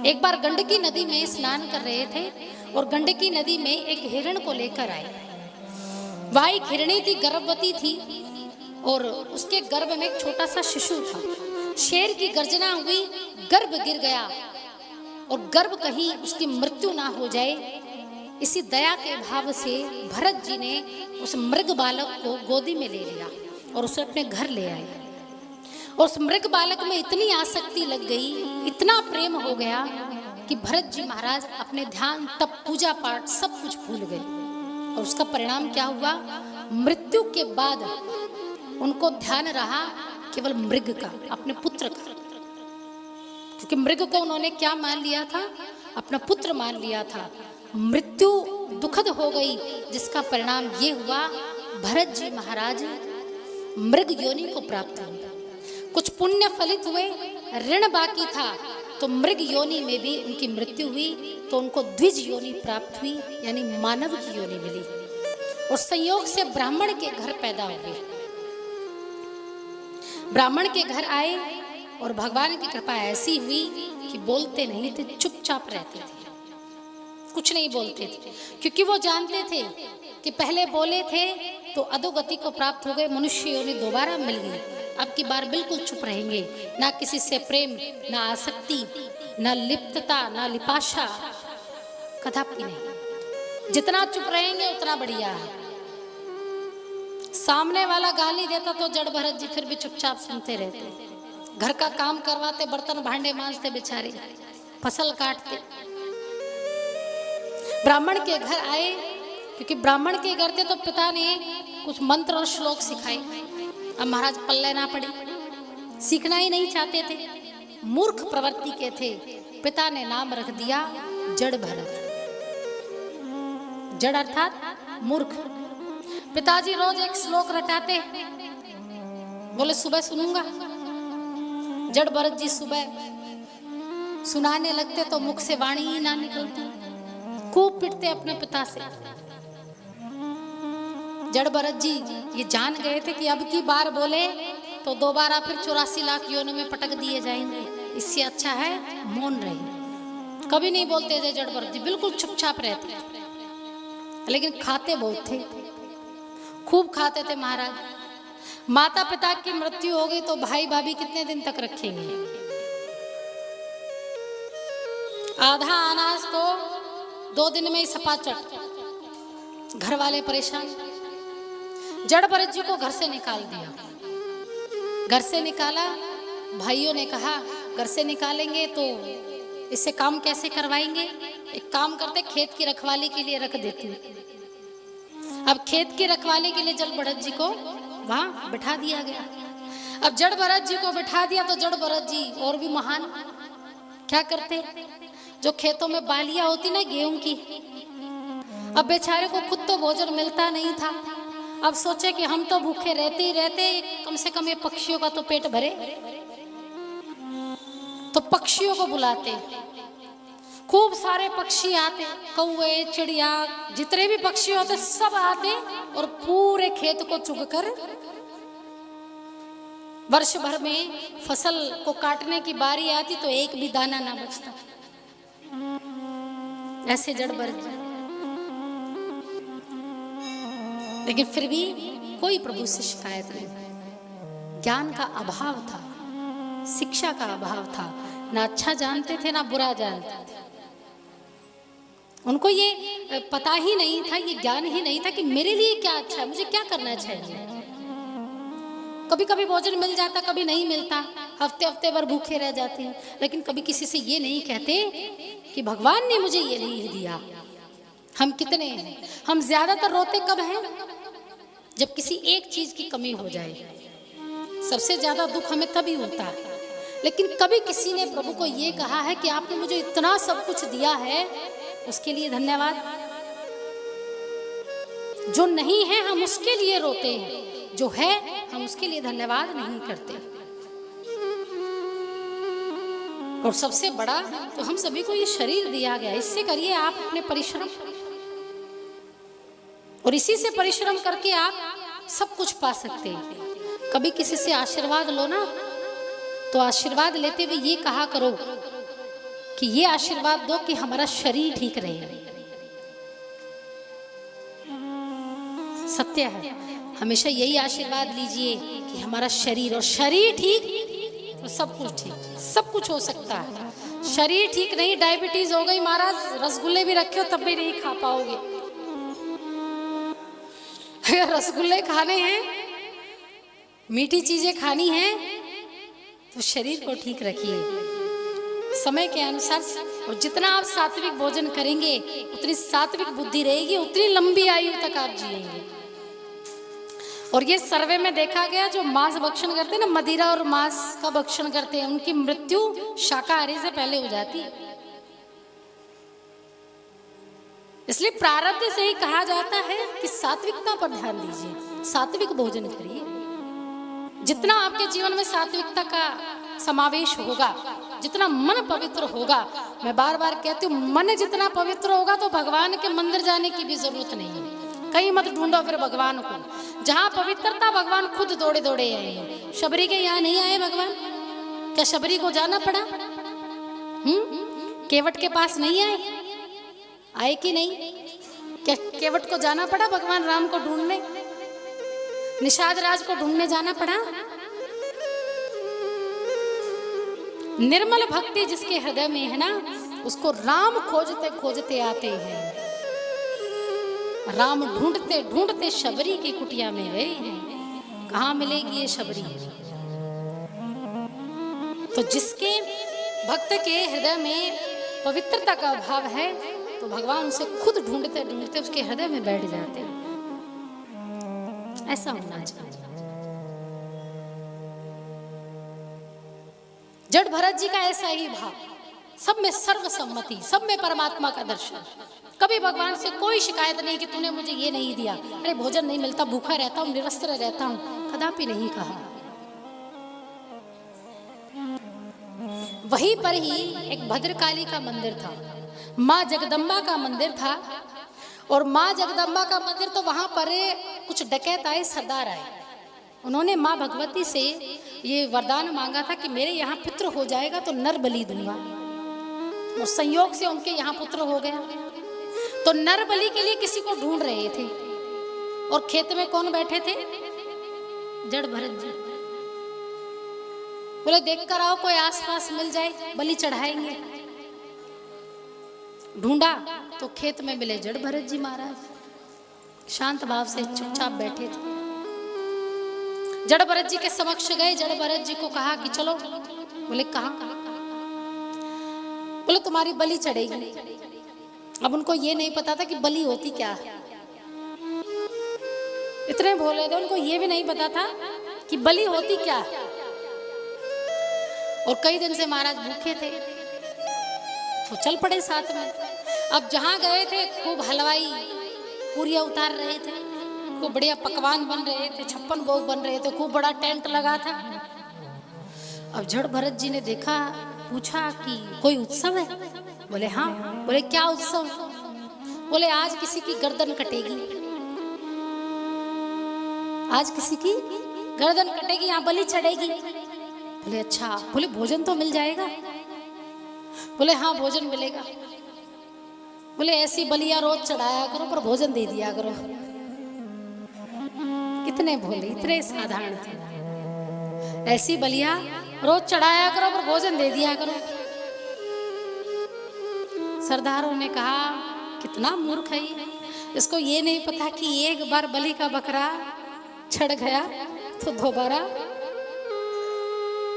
एक बार गंडकी नदी में स्नान कर रहे थे और गंडकी नदी में एक हिरण को लेकर आए। वह एक हिरणी थी, गर्भवती थी और उसके गर्भ में एक छोटा सा शिशु था। शेर की गर्जना हुई, गर्भ गिर गया और गर्भ कहीं उसकी मृत्यु ना हो जाए, इसी दया के भाव से भरत जी ने उस मृग बालक को गोदी में ले लिया और उसे अपने घर ले आए। और उस मृग बालक में इतनी आसक्ति लग गई, इतना प्रेम हो गया कि भरत जी महाराज अपने ध्यान, तप, पूजा पाठ सब कुछ भूल गए। और उसका परिणाम क्या हुआ? मृत्यु के बाद उनको ध्यान रहा केवल मृग का, अपने पुत्र का, क्योंकि मृग को उन्होंने क्या मान लिया था? अपना पुत्र मान लिया था। मृत्यु दुखद हो गई, जिसका परिणाम ये हुआ भरत जी महाराज मृग योनि को प्राप्त हुए। कुछ पुण्य फलित हुए, ऋण बाकी था, तो मृग योनि में भी उनकी मृत्यु हुई, तो उनको द्विज योनि प्राप्त हुई, यानी मानव की योनि मिली। और संयोग से ब्राह्मण के घर पैदा हुए। ब्राह्मण के घर आए और भगवान की कृपा ऐसी हुई कि बोलते नहीं थे, चुपचाप रहते थे, कुछ नहीं बोलते थे, क्योंकि वो जानते थे कि पहले बोले थे तो अधोगति को प्राप्त हो गए, मनुष्य योनि दोबारा मिल गई। अब की बार बिल्कुल चुप रहेंगे, ना किसी से प्रेम, ना आसक्ति, ना लिप्तता, ना लिपाशा, कदापि नहीं। जितना चुप रहेंगे उतना बढ़िया है। सामने वाला गाली देता तो जड़ भरत जी फिर भी चुपचाप सुनते रहते। घर का काम करवाते, बर्तन भांडे मांजते, बेचारे फसल काटते। ब्राह्मण के घर आए, क्योंकि ब्राह्मण के घर थे तो पिता ने कुछ मंत्र और श्लोक सिखाए। अब महाराज पल्ले ना पड़े, सीखना ही नहीं चाहते थे, मूर्ख प्रवृत्ति के थे। पिता ने नाम रख दिया जड़ भरत। जड़ अर्थात मूर्ख। पिताजी रोज एक श्लोक रटाते, बोले सुबह सुनूंगा। जड़ भरत जी सुबह सुनाने लगते तो मुख से वाणी ही ना निकलती, खूब पिटते अपने पिता से। जड़ भरत जी ये जान गए थे कि अब की बार बोले तो दोबारा फिर 84 लाख योनि में पटक दिए जाएंगे, इससे अच्छा है मौन रहे। कभी नहीं बोलते थे जड़ भरत जी, बिल्कुल चुपचाप रहते थे, लेकिन खाते बहुत थे, खूब खाते थे महाराज। माता पिता की मृत्यु हो गई तो भाई भाभी कितने दिन तक रखेंगे? आधा अनाज तो 2 दिन में ही सपाचट। घर वाले परेशान। जड़ भरत जी को घर से निकाल दिया। घर से निकाला, भाइयों ने कहा घर से निकालेंगे तो इससे काम कैसे करवाएंगे? एक काम करते, खेत की रखवाली के लिए रख देती हूँ। अब खेत की रखवाली के लिए जड़ भरत जी को वहां बिठा दिया गया। अब जड़ भरत जी को बिठा दिया तो जड़ भरत जी और भी महान क्या करते, जो खेतों में बालियां होती ना गेहूं की, अब बेचारे को खुद तो भोजन मिलता नहीं था। अब सोचे कि हम तो भूखे रहते ही रहते, कम से कम ये पक्षियों का तो पेट भरे। तो पक्षियों को बुलाते, खूब सारे पक्षी आते, कौवे, चिड़िया, जितने भी पक्षी होते सब आते और पूरे खेत को चुगकर वर्ष भर में फसल को काटने की बारी आती तो एक भी दाना ना बचता। ऐसे जड़ भरत जी, लेकिन फिर भी कोई प्रभु से शिकायत नहीं। ज्ञान का अभाव था, शिक्षा का अभाव था, ना अच्छा जानते थे ना बुरा जानते थे। उनको ये पता ही नहीं था, ये ज्ञान ही नहीं था कि मेरे लिए क्या अच्छा है, मुझे क्या करना चाहिए। कभी कभी भोजन मिल जाता, कभी नहीं मिलता, हफ्ते हफ्ते भर भूखे रह जाते हैं, लेकिन कभी किसी से ये नहीं कहते कि भगवान ने मुझे ये नहीं दिया। हम कितने हैं, हम ज्यादातर रोते कब हैं? जब किसी एक चीज की कमी हो जाए। सबसे ज्यादा दुख हमें तभी होता है। लेकिन कभी किसी ने प्रभु को ये कहा है कि आपने मुझे इतना सब कुछ दिया है, उसके लिए धन्यवाद। जो नहीं है हम उसके लिए रोते हैं, जो है हम उसके लिए धन्यवाद नहीं करते। और सबसे बड़ा तो हम सभी को ये शरीर दिया गया, इससे करिए आप अपने परिश्रम, और इसी से परिश्रम करके आप सब कुछ पा सकते हैं। कभी किसी से आशीर्वाद लो ना, तो आशीर्वाद लेते हुए ये कहा करो कि ये आशीर्वाद दो कि हमारा शरीर ठीक रहे। सत्य है, हमेशा यही आशीर्वाद लीजिए कि हमारा शरीर, और शरीर ठीक तो सब कुछ ठीक, सब कुछ हो सकता है। शरीर ठीक नहीं, डायबिटीज हो गई महाराज, रसगुल्ले भी रखे हो तब भी नहीं खा पाओगे। अगर रसगुल्ले खाने हैं, मीठी चीजें खानी हैं, तो शरीर को ठीक रखिए समय के अनुसार। और जितना आप सात्विक भोजन करेंगे उतनी सात्विक बुद्धि रहेगी, उतनी लंबी आयु तक आप जिएंगे। और ये सर्वे में देखा गया, जो मांस भक्षण करते हैं ना, मदिरा और मांस का भक्षण करते हैं, उनकी मृत्यु शाकाहारी से पहले हो जाती है। इसलिए प्रारब्ध से ही कहा जाता है कि सात्विकता पर ध्यान दीजिए, सात्विक भोजन करिए। जितना आपके जीवन में सात्विकता का समावेश होगा, जितना मन पवित्र होगा, मैं बार बार कहती हूँ, मन जितना पवित्र होगा तो भगवान के मंदिर जाने की भी जरूरत नहीं है। कहीं मत ढूंढो फिर भगवान को, जहाँ पवित्रता भगवान खुद दौड़े दौड़े आए। शबरी के यहाँ नहीं आए भगवान, क्या शबरी को जाना पड़ा? केवट के पास नहीं आए? आए कि नहीं? क्या केवट को जाना पड़ा भगवान राम को ढूंढने? निषाद राज को ढूंढने जाना पड़ा? निर्मल भक्ति जिसके हृदय में है ना, उसको राम खोजते खोजते आते हैं। राम ढूंढते ढूंढते शबरी की कुटिया में गए हैं, कहाँ मिलेगी ये शबरी? तो जिसके भक्त के हृदय में पवित्रता का भाव है, तो भगवान उसे खुद ढूंढते ढूंढते उसके हृदय में बैठ जाते हैं। ऐसा होना चाहिए। जड़ भरत जी का ऐसा ही भाव, सब में सर्वसम्मति, सब में परमात्मा का दर्शन। कभी भगवान से कोई शिकायत नहीं कि तूने मुझे ये नहीं दिया, अरे भोजन नहीं मिलता, भूखा रहता हूँ, निरस्त्र रहता हूँ, कदापि नहीं कहा। वहीं पर ही एक भद्रकाली का मंदिर था, माँ जगदम्बा का मंदिर था। और माँ जगदम्बा का मंदिर, तो वहां पर कुछ डकैत आए, सरदार आए। उन्होंने माँ भगवती से ये वरदान मांगा था कि मेरे यहाँ पुत्र हो जाएगा तो नर बलि दूंगा। और संयोग से उनके यहाँ पुत्र हो गया, तो नर बलि के लिए किसी को ढूंढ रहे थे। और खेत में कौन बैठे थे? जड़ भरत जी। बोले देख कर आओ, कोई आसपास मिल जाए, बलि चढ़ाएंगे। ढूंढा तो खेत में मिले जड़ भरत जी महाराज, शांत भाव से चुपचाप बैठे थे। जड़ भरत जी के समक्ष गए, जड़ भरत जी को कहा कि चलो। बोले कहाँ? बोले तुम्हारी बलि चढ़ेगी। अब उनको ये नहीं पता था कि बलि होती क्या। इतने भोले थे, उनको ये भी नहीं पता था कि बलि होती क्या। और कई दिन से महाराज भूखे थे, तो चल पड़े साथ में। अब जहां गए थे, खूब हलवाई पूरियां उतार रहे थे, खूब बढ़िया पकवान बन रहे थे, 56 भोग बन रहे थे, खूब बड़ा टेंट लगा था। अब जड़ भरत जी ने देखा, पूछा कि कोई उत्सव है? बोले हाँ। बोले क्या उत्सव? बोले आज किसी की गर्दन कटेगी, आज किसी की गर्दन कटेगी, यहाँ बलि चढ़ेगी। बोले अच्छा। बोले भोजन तो मिल जाएगा? बोले हाँ भोजन मिलेगा। बोले ऐसी बलियां रोज चढ़ाया करो, पर भोजन दे दिया करो। कितने भोले, इतने साधारण थे। ऐसी बलियां रोज चढ़ाया करो, पर भोजन दे दिया करो। सरदारों ने कहा कितना मूर्ख है, इसको ये नहीं पता कि एक बार बलि का बकरा चढ़ गया तो दोबारा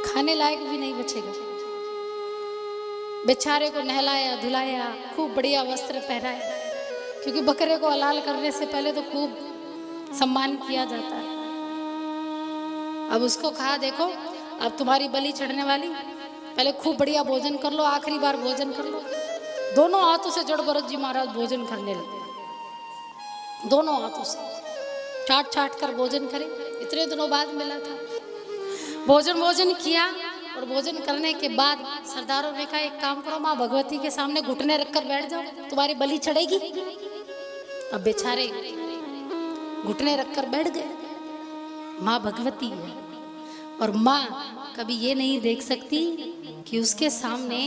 खाने लायक भी नहीं बचेगा। बेचारे को नहलाया धुलाया, खूब बढ़िया वस्त्र पहनाया, क्योंकि बकरे को हलाल करने से पहले तो खूब सम्मान किया जाता है। अब उसको कहा देखो, अब तुम्हारी बलि चढ़ने वाली, पहले खूब बढ़िया भोजन कर लो, आखिरी बार भोजन कर लो। दोनों हाथों से जड़ भरत जी महाराज भोजन करने लगे, दोनों हाथों से चाट चाट कर भोजन करे। इतने दिनों बाद मिला था। भोजन किया, और भोजन करने के बाद सरदारों ने कहा एक काम करो, माँ भगवती के सामने घुटने रखकर बैठ जाओ, तुम्हारी बलि चढ़ेगी। अब बेचारे घुटने रखकर बैठ गए। माँ भगवती है, और माँ कभी ये नहीं देख सकती कि उसके सामने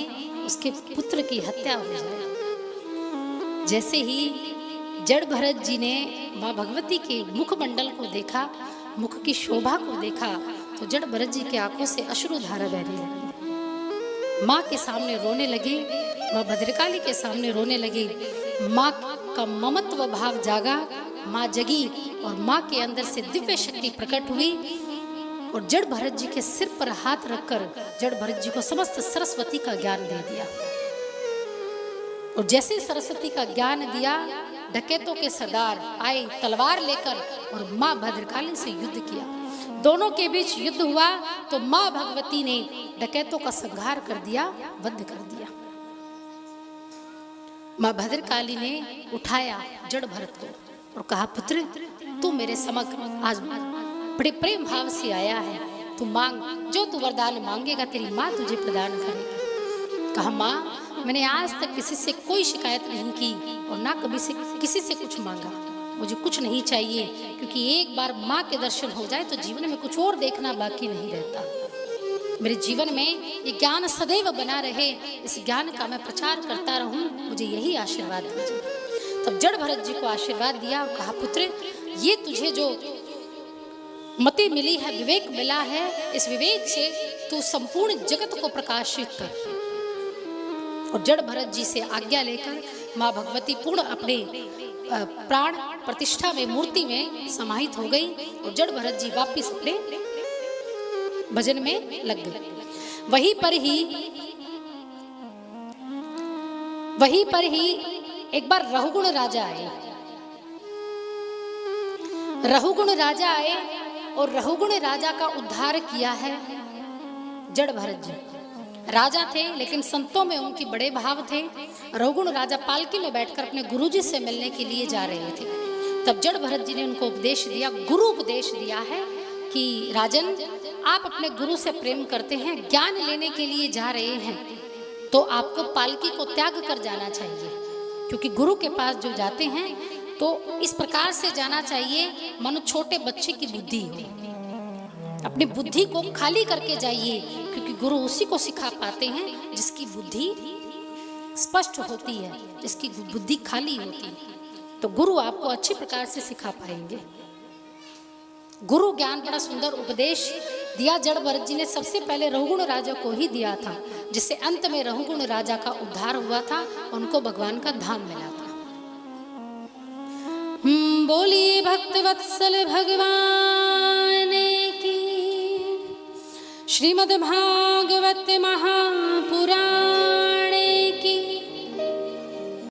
उसके पुत्र की हत्या हो जाए। जैसे ही जड़ भरत जी ने माँ भगवती के मुखमंडल को देखा, मुख की शोभा को देखा, तो जड़ भरत जी की आंखों से अश्रुधारा बहने लगी। माँ के सामने रोने लगे, माँ भद्रकाली के सामने रोने लगी। माँ का ममत्व भाव जागा, माँ जगी और माँ के अंदर से दिव्य शक्ति प्रकट हुई और जड़ भरत जी के सिर पर हाथ रखकर जड़ भरत जी को समस्त सरस्वती का ज्ञान दे दिया। और जैसे सरस्वती का ज्ञान दिया, डकैतों के सरदार आए तलवार लेकर और माँ भद्रकाली से युद्ध किया। दोनों के बीच युद्ध हुआ तो माँ भगवती ने डकैतों का संहार कर दिया, वध कर दिया। माँ भद्रकाली ने उठाया जड़ भरत को और कहा, पुत्र तू मेरे समक्ष आज बड़े प्रेम भाव से आया है, तू मांग, जो तू वरदान मांगेगा तेरी माँ तुझे प्रदान करेगी। कहा, माँ मैंने आज तक किसी से कोई शिकायत नहीं की और ना कभी से किसी से कुछ मांगा, मुझे कुछ नहीं चाहिए, क्योंकि एक बार माँ के दर्शन हो जाए तो जीवन में कुछ और देखना बाकी नहीं रहता। मेरे जीवन में ये ज्ञान सदैव बना रहे, इस ज्ञान का मैं प्रचार करता रहूं, मुझे यही आशीर्वाद दीजिए। तब जड़ भरत जी को आशीर्वाद दिया और कहा, पुत्र ये तुझे जो मति मिली है, विवेक मिला है, इस विवेक से तू संपूर्ण जगत को प्रकाशित कर। और जड़ भरत जी से आज्ञा लेकर माँ भगवती पूर्ण अपने प्राण प्रतिष्ठा में मूर्ति में समाहित हो गई और जड़ भरत जी वापिस अपने भजन में लग गए। वहीं पर ही एक बार रहुगुण राजा आए। रहुगुण राजा आए और रहुगुण राजा का उद्धार किया है जड़ भरत जी। राजा थे लेकिन संतों में उनके बड़े भाव थे। रहुगुण राजा पालकी में बैठकर अपने गुरुजी से मिलने के लिए जा रहे थे। तब जड़ भरत जी ने उनको उपदेश दिया, गुरु उपदेश दिया है कि राजन, आप अपने गुरु से प्रेम करते हैं, ज्ञान लेने के लिए जा रहे हैं, तो आपको पालकी को त्याग कर जाना चाहिए, क्योंकि गुरु के पास जो जाते हैं तो इस प्रकार से जाना चाहिए मानो छोटे बच्चे की बुद्धि हो। अपनी बुद्धि को खाली करके जाइए, क्योंकि गुरु उसी को सिखा पाते हैं जिसकी बुद्धि स्पष्ट होती है, जिसकी बुद्धि खाली होती है। तो गुरु आपको अच्छी प्रकार से सिखा पाएंगे। गुरु ज्ञान बड़ा सुंदर उपदेश दिया जड़ भरत जी ने सबसे पहले रहुगुण राजा को ही दिया था, जिससे अंत में रहुगुण राजा का उद्धार हुआ था, उनको भगवान का धाम मिला था। बोलिए भक्त वत्सल भगवान की, श्रीमद् भागवत महापुराण